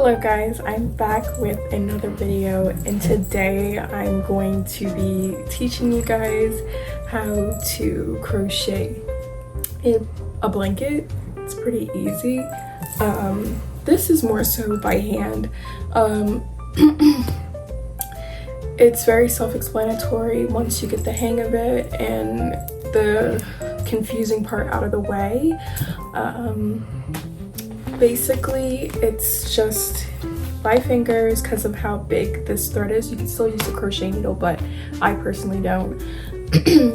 Hello guys, I'm back with another video, and today I'm going to be teaching you guys how to crochet a blanket. It's pretty easy. This is more so by hand. It's very self-explanatory once you get the hang of it and the confusing part out of the way. Basically, it's just by fingers because of how big this thread is. You can still use a crochet needle, but I personally don't.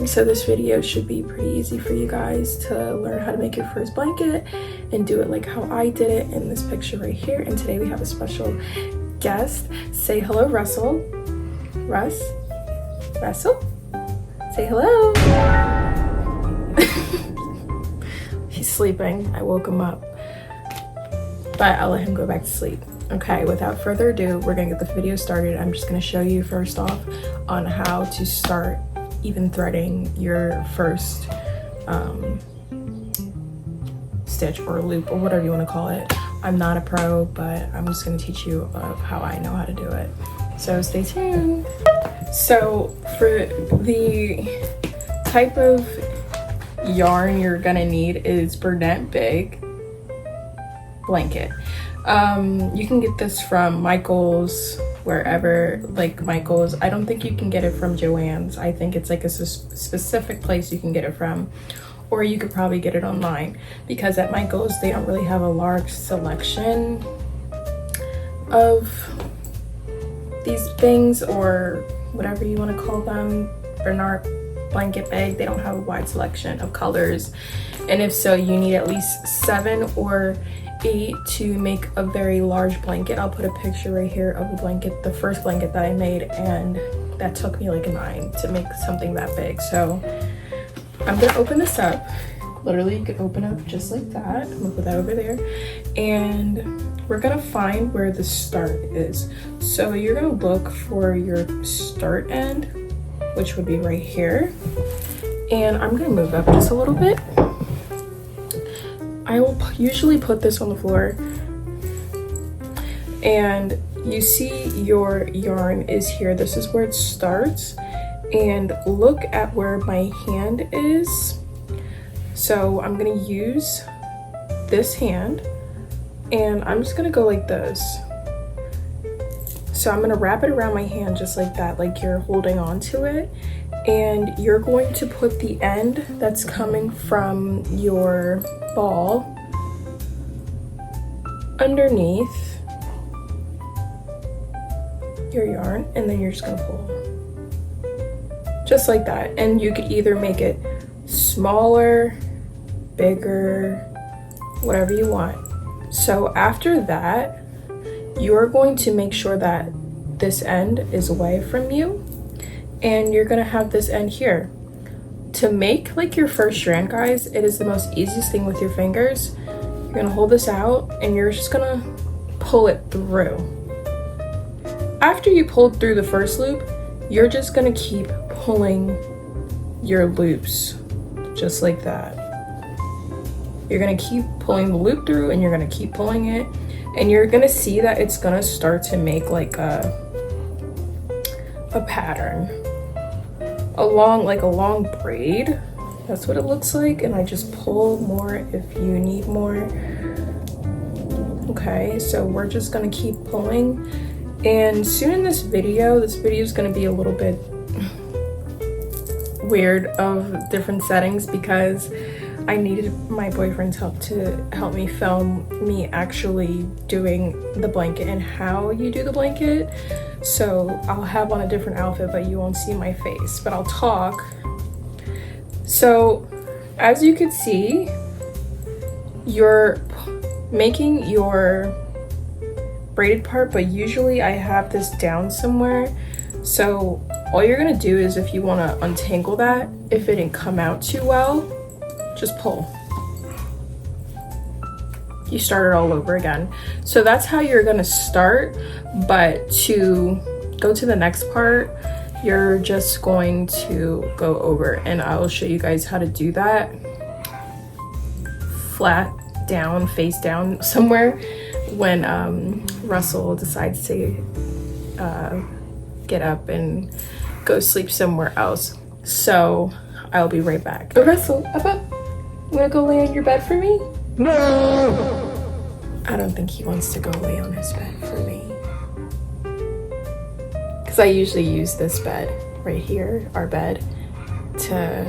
So this video should be pretty easy for you guys to learn how to make your first blanket and do it like how I did it in this picture right here. And today we have a special guest. Say hello, Russell. Russell? Say hello. He's sleeping. I woke him up, but I'll let him go back to sleep. Okay, without further ado, we're gonna get the video started. I'm just gonna show you first off on how to start even threading your first stitch or loop or whatever you want to call it. I'm not a pro, but I'm just gonna teach you how I know how to do it. So stay tuned. So for the type of yarn you're gonna need is Bernette Big blanket. You can get this from Michael's, wherever, like Michael's. I don't think you can get it from Joann's. I think it's like a specific place you can get it from, or you could probably get it online, because at Michael's they don't really have a large selection of these things, or whatever you want to call them. Bernard blanket bag, they don't have a wide selection of colors, and if so, you need at least 7 or 8 to make a very large blanket. I'll put a picture right here of the blanket, the first blanket that I made, and that took me like a 9 to make something that big. So I'm gonna open this up. Literally, you can open up just like that. I'm gonna put that over there, and we're gonna find where the start is. So you're gonna look for your start end, which would be right here, and I'm gonna move up just a little bit. I will usually put this on the floor, and you see your yarn is here. This is where it starts, and look at where my hand is. So I'm gonna use this hand, and I'm just gonna go like this. So I'm gonna wrap it around my hand just like that, like you're holding on to it, and you're going to put the end that's coming from your ball underneath your yarn, and then you're just gonna pull just like that. And you could either make it smaller, bigger, whatever you want. So after that, you're going to make sure that this end is away from you, and you're gonna have this end here. To make like your first strand, guys, it is the most easiest thing with your fingers. You're gonna hold this out, and you're just gonna pull it through. After you pulled through the first loop, you're just gonna keep pulling your loops just like that. You're gonna keep pulling the loop through, and you're gonna keep pulling it, and you're gonna see that it's gonna start to make like a pattern, a long braid. That's what it looks like. And I just pull more if you need more. Okay, so we're just gonna keep pulling, and soon in this video is gonna be a little bit weird of different settings, because I needed my boyfriend's help to help me film me actually doing the blanket and how you do the blanket. So I'll have on a different outfit, but you won't see my face, but I'll talk. So as you can see, you're making your braided part, but usually I have this down somewhere. So all you're gonna do is, if you wanna untangle that, if it didn't come out too well, just pull. You start it all over again. So that's how you're gonna start, but to go to the next part, you're just going to go over, and I will show you guys how to do that flat down, face down somewhere when Russell decides to get up and go sleep somewhere else. So I'll be right back. Oh, Russell, up up. You wanna go lay on your bed for me? No! I don't think he wants to go lay on his bed for me. Because I usually use this bed right here, our bed, to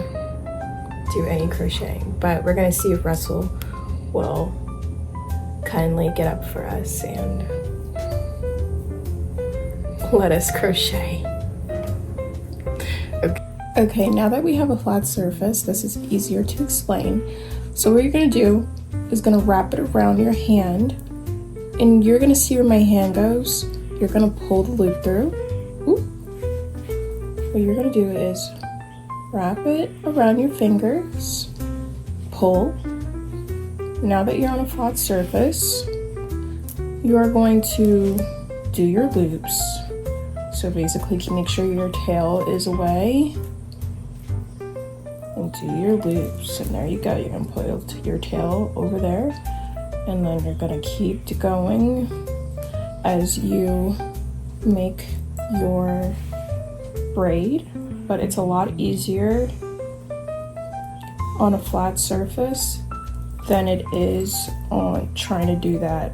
do any crocheting. But we're gonna see if Russell will kindly get up for us and let us crochet. Okay, now that we have a flat surface, this is easier to explain. So what you're gonna do is gonna wrap it around your hand, and you're gonna see where my hand goes. You're gonna pull the loop through. Ooh. What you're gonna do is wrap it around your fingers, pull. Now that you're on a flat surface, you are going to do your loops. So basically, make sure your tail is away and do your loops. And there you go. You're gonna put your tail over there, and then you're gonna keep going as you make your braid. But it's a lot easier on a flat surface than it is on trying to do that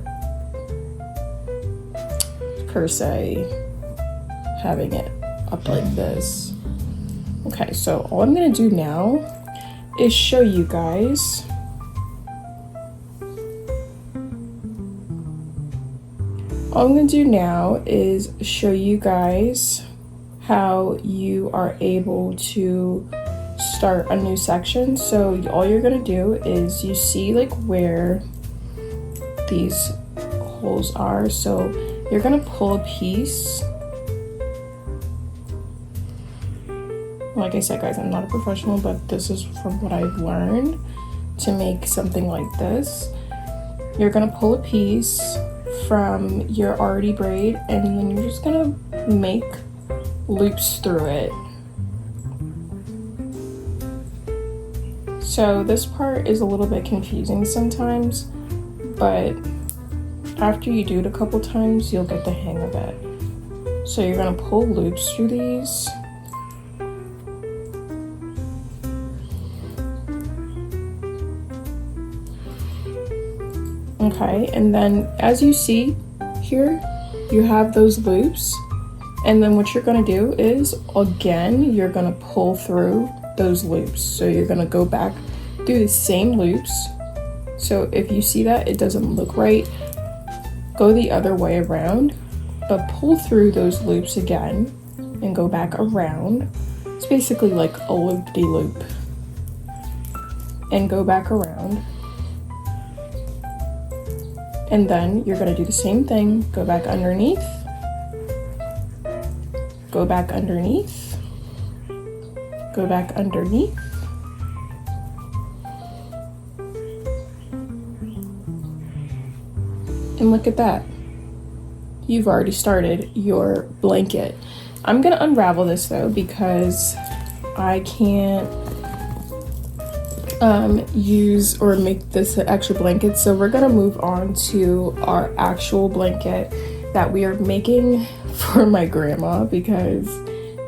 crochet, having it up like this. Okay, so all I'm gonna do now is show you guys how you are able to start a new section. So all you're gonna do is, you see like where these holes are, so you're gonna pull a piece. Like I said, guys, I'm not a professional, but this is from what I've learned to make something like this. You're gonna pull a piece from your already braid, and then you're just gonna make loops through it. So this part is a little bit confusing sometimes, but after you do it a couple times, you'll get the hang of it. So you're gonna pull loops through these. Okay, and then as you see here, you have those loops. And then what you're gonna do is, again, you're gonna pull through those loops. So you're gonna go back, do the same loops. So if you see that it doesn't look right, go the other way around, but pull through those loops again and go back around. It's basically like a loop-de-loop. And go back around. And then you're gonna do the same thing, go back underneath, go back underneath, go back underneath, and look at that. You've already started your blanket. I'm gonna unravel this though, because I can't use or make this an actual blanket. So we're gonna move on to our actual blanket that we are making for my grandma, because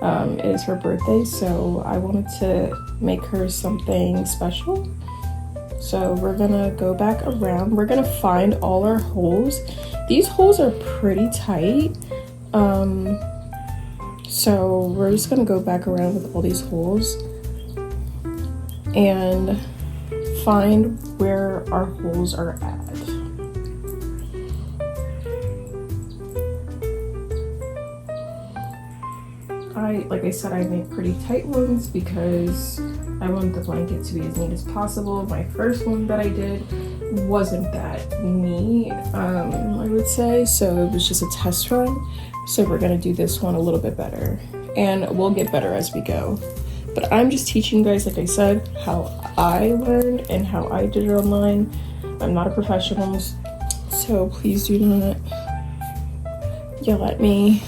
it is her birthday, so I wanted to make her something special. So we're gonna go back around. We're gonna find all our holes. These holes are pretty tight, so we're just gonna go back around with all these holes and find where our holes are at. Like I said, I make pretty tight ones because I want the blanket to be as neat as possible. My first one that I did wasn't that neat, I would say, so it was just a test run. So we're gonna do this one a little bit better, and we'll get better as we go. But I'm just teaching you guys, like I said, how I learned and how I did it online. I'm not a professional, so please do not yell at me.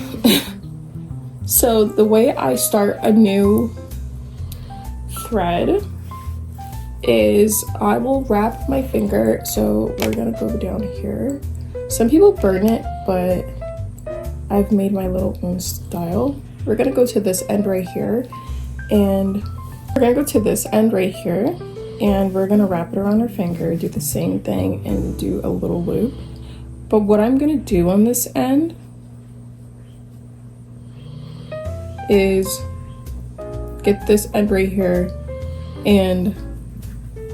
So the way I start a new thread is I will wrap my finger. So we're gonna go down here. Some people burn it, but I've made my little own style. We're gonna go to this end right here, and we're gonna go to this end right here, and we're gonna wrap it around our finger, do the same thing, and do a little loop. But what I'm gonna do on this end is get this end right here and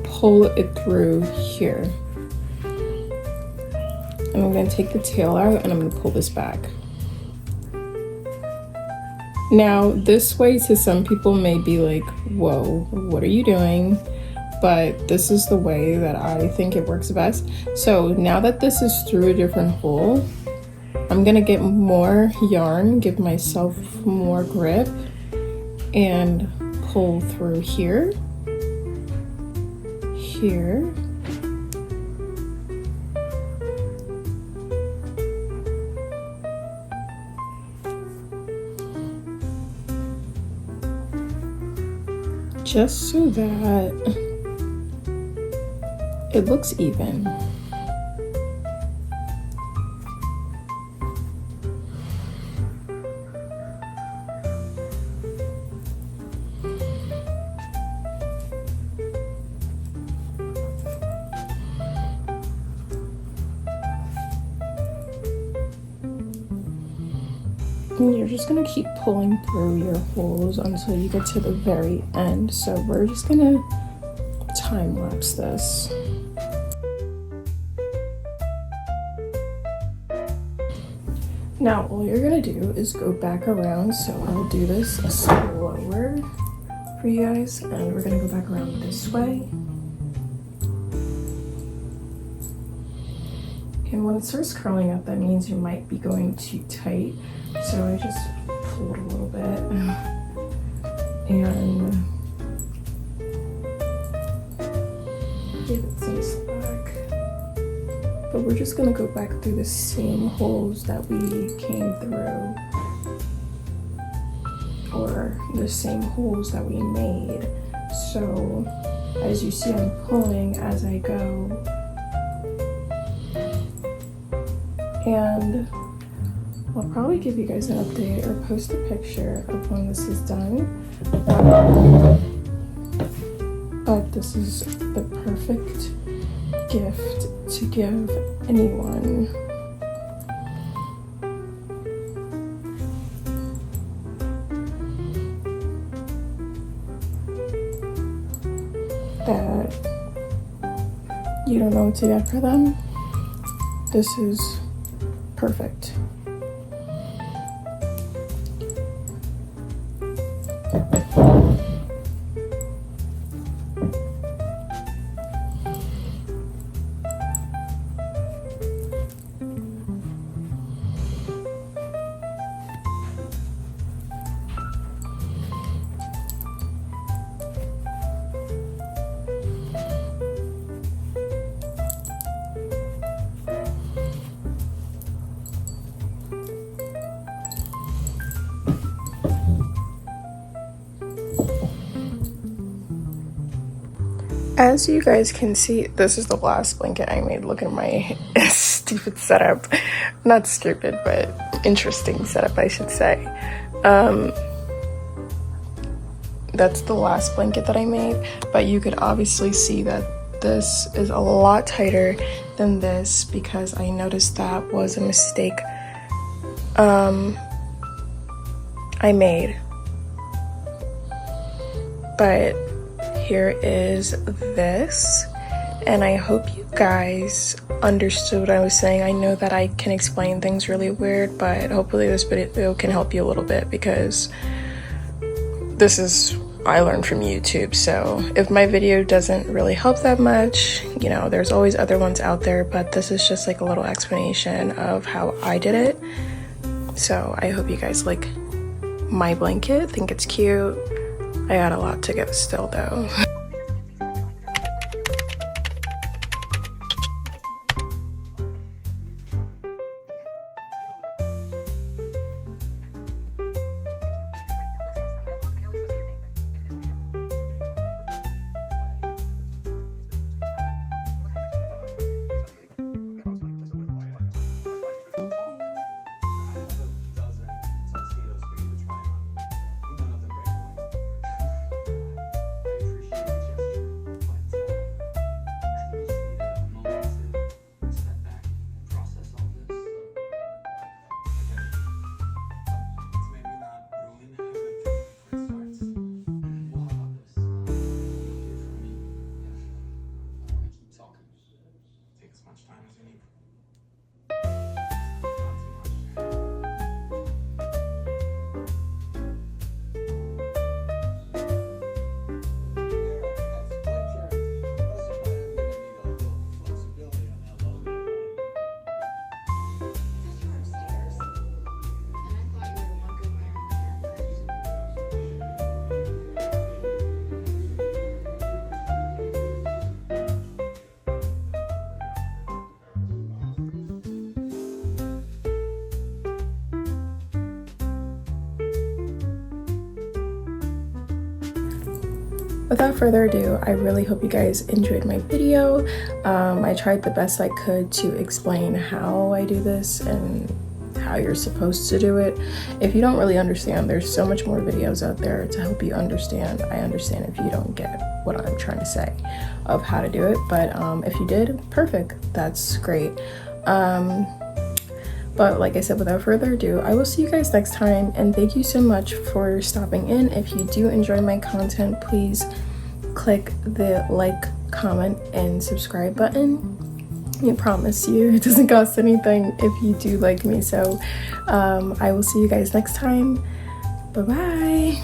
pull it through here. And I'm gonna take the tail out and I'm gonna pull this back. Now, this way to some people may be like, whoa, what are you doing? But this is the way that I think it works best. So now that this is through a different hole, I'm gonna get more yarn, give myself more grip, and pull through here, here, just so that it looks even. And you're just gonna keep pulling through your holes until you get to the very end. So we're just gonna time lapse this. Now all you're gonna do is go back around. So I'll do this slower for you guys, and we're gonna go back around this way. And when it starts curling up, that means you might be going too tight. So I just pulled a little bit and give it some slack. But we're just gonna go back through the same holes that we came through, or the same holes that we made. So as you see, I'm pulling as I go. And I'll probably give you guys an update or post a picture of when this is done. But this is the perfect gift to give anyone. That you don't know what to get for them. This is perfect. As you guys can see, this is the last blanket I made. Look at my stupid setup. Not stupid, but interesting setup, I should say. That's the last blanket that I made, but you could obviously see that this is a lot tighter than this because I noticed that was a mistake I made. But here is this, and I hope you guys understood what I was saying. I know that I can explain things really weird, but hopefully this video can help you a little bit because this is I learned from YouTube. So if my video doesn't really help that much, you know, there's always other ones out there, but this is just like a little explanation of how I did it. So I hope you guys like my blanket, think it's cute. I got a lot to go still though. without further ado, I really hope you guys enjoyed my video. I tried the best I could to explain how I do this and how you're supposed to do it. If you don't really understand, there's so much more videos out there to help you understand. I understand if you don't get what I'm trying to say of how to do it, but if you did, perfect, that's great. But like I said, without further ado, I will see you guys next time, and thank you so much for stopping in. If you do enjoy my content, please click the like, comment, and subscribe button. I promise you it doesn't cost anything if you do like me. So I will see you guys next time. Bye bye.